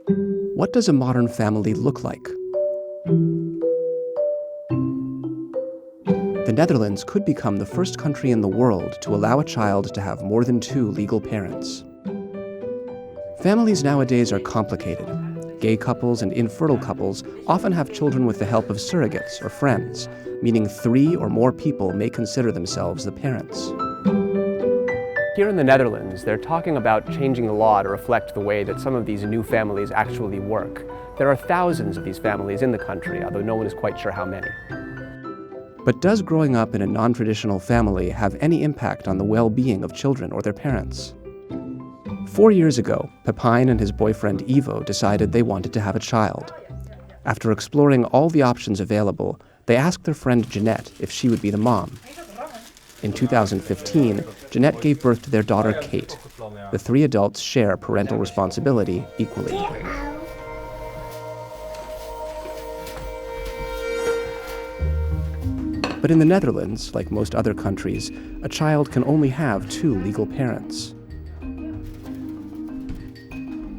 What does a modern family look like? The Netherlands could become the first country in the world to allow a child to have more than 2 legal parents. Families nowadays are complicated. Gay couples and infertile couples often have children with the help of surrogates or friends, meaning 3 or more people may consider themselves the parents. Here in the Netherlands, they're talking about changing the law to reflect the way that some of these new families actually work. There are thousands of these families in the country, although no one is quite sure how many. But does growing up in a non-traditional family have any impact on the well-being of children or their parents? 4 years ago, Pepijn and his boyfriend Ivo decided they wanted to have a child. After exploring all the options available, they asked their friend Jeanette if she would be the mom. In 2015, Jeanette gave birth to their daughter Kate. The 3 adults share parental responsibility equally. But in the Netherlands, like most other countries, a child can only have 2 legal parents.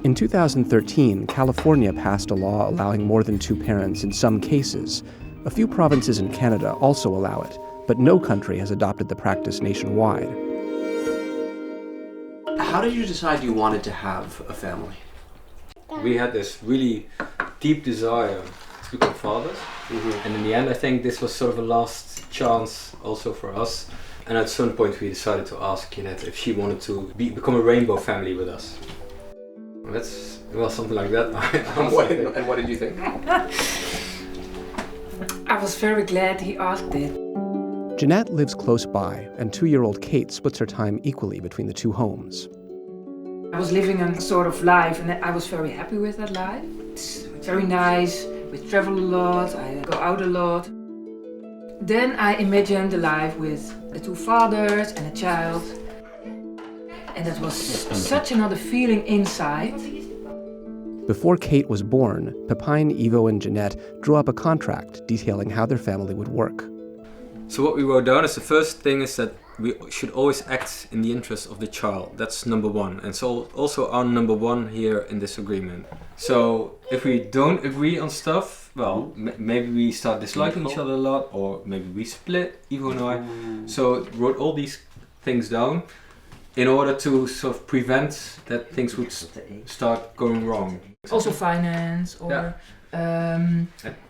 In 2013, California passed a law allowing more than 2 parents in some cases. A few provinces in Canada also allow it, but no country has adopted the practice nationwide. How did you decide you wanted to have a family? We had this really deep desire to become fathers. And in the end, I think this was sort of a last chance also for us. And at some point we decided to ask Jeanette if she wanted to become a rainbow family with us. Well, something like that. And what did you think? I was very glad he asked it. Jeanette lives close by, and 2-year-old Kate splits her time equally between the 2 homes. I was living a sort of life, and I was very happy with that life. It's very nice. We travel a lot, I go out a lot. Then I imagined the life with the 2 fathers and a child. And that was such another feeling inside. Before Kate was born, Pepijn, Ivo, and Jeanette drew up a contract detailing how their family would work. So what we wrote down is the first thing is that we should always act in the interest of the child. That's number 1. And so also our number 1 here in this agreement. So if we don't agree on stuff, well, maybe we start disliking each other a lot, or maybe we split, Ivo and I. So wrote all these things down in order to sort of prevent that things would start going wrong. Also finance, or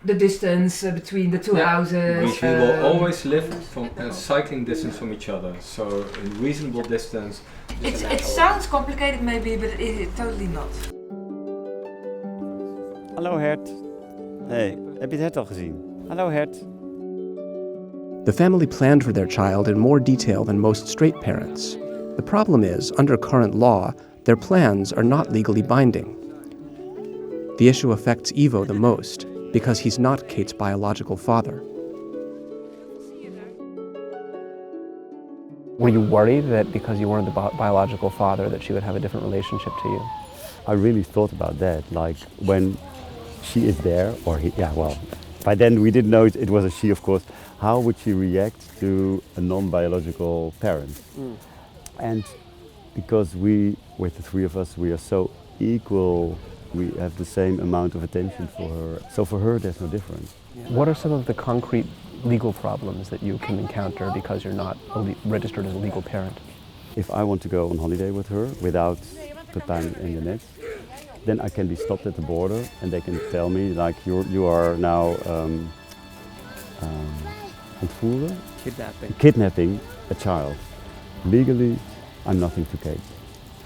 the distance between the 2 houses. We will always live from a cycling distance from each other, so in reasonable distance. It sounds complicated maybe, but it is totally not. Hallo Hert. Hey, heb je het hert al gezien? Hallo Hert. The family planned for their child in more detail than most straight parents. The problem is, under current law, their plans are not legally binding. The issue affects Ivo the most, because he's not Kate's biological father. Were you worried that because you weren't the biological father that she would have a different relationship to you? I really thought about that, like when she is there, or he, by then we didn't know it was a she, of course. How would she react to a non-biological parent? And because with the 3 of us, we are so equal, we have the same amount of attention for her. So for her, there's no difference. What are some of the concrete legal problems that you can encounter because you're not registered as a legal parent? If I want to go on holiday with her without Pepijn and Jeanette, then I can be stopped at the border and they can tell me, like, you are now ontvoeren? Kidnapping a child. Legally, I'm nothing to Kate.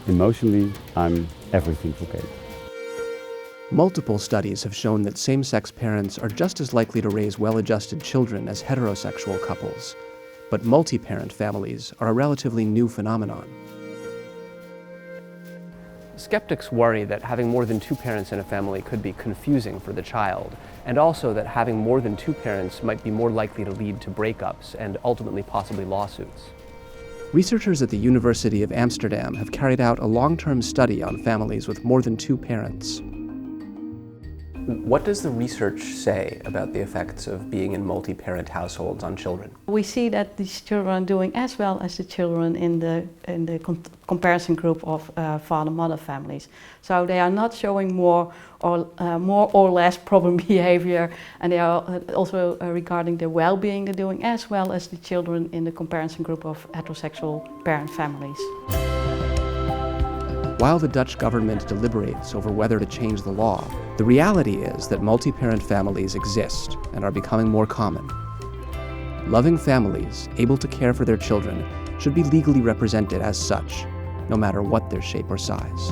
Emotionally, I'm everything for Kate. Multiple studies have shown that same-sex parents are just as likely to raise well-adjusted children as heterosexual couples, but multi-parent families are a relatively new phenomenon. Skeptics worry that having more than 2 parents in a family could be confusing for the child, and also that having more than 2 parents might be more likely to lead to breakups and ultimately possibly lawsuits. Researchers at the University of Amsterdam have carried out a long-term study on families with more than 2 parents. What does the research say about the effects of being in multi-parent households on children? We see that these children are doing as well as the children in the comparison group of father-mother families. So they are not showing more or less problem behavior, and they are also regarding their well-being, they're doing as well as the children in the comparison group of heterosexual parent families. While the Dutch government deliberates over whether to change the law, the reality is that multi-parent families exist and are becoming more common. Loving families able to care for their children should be legally represented as such, no matter what their shape or size.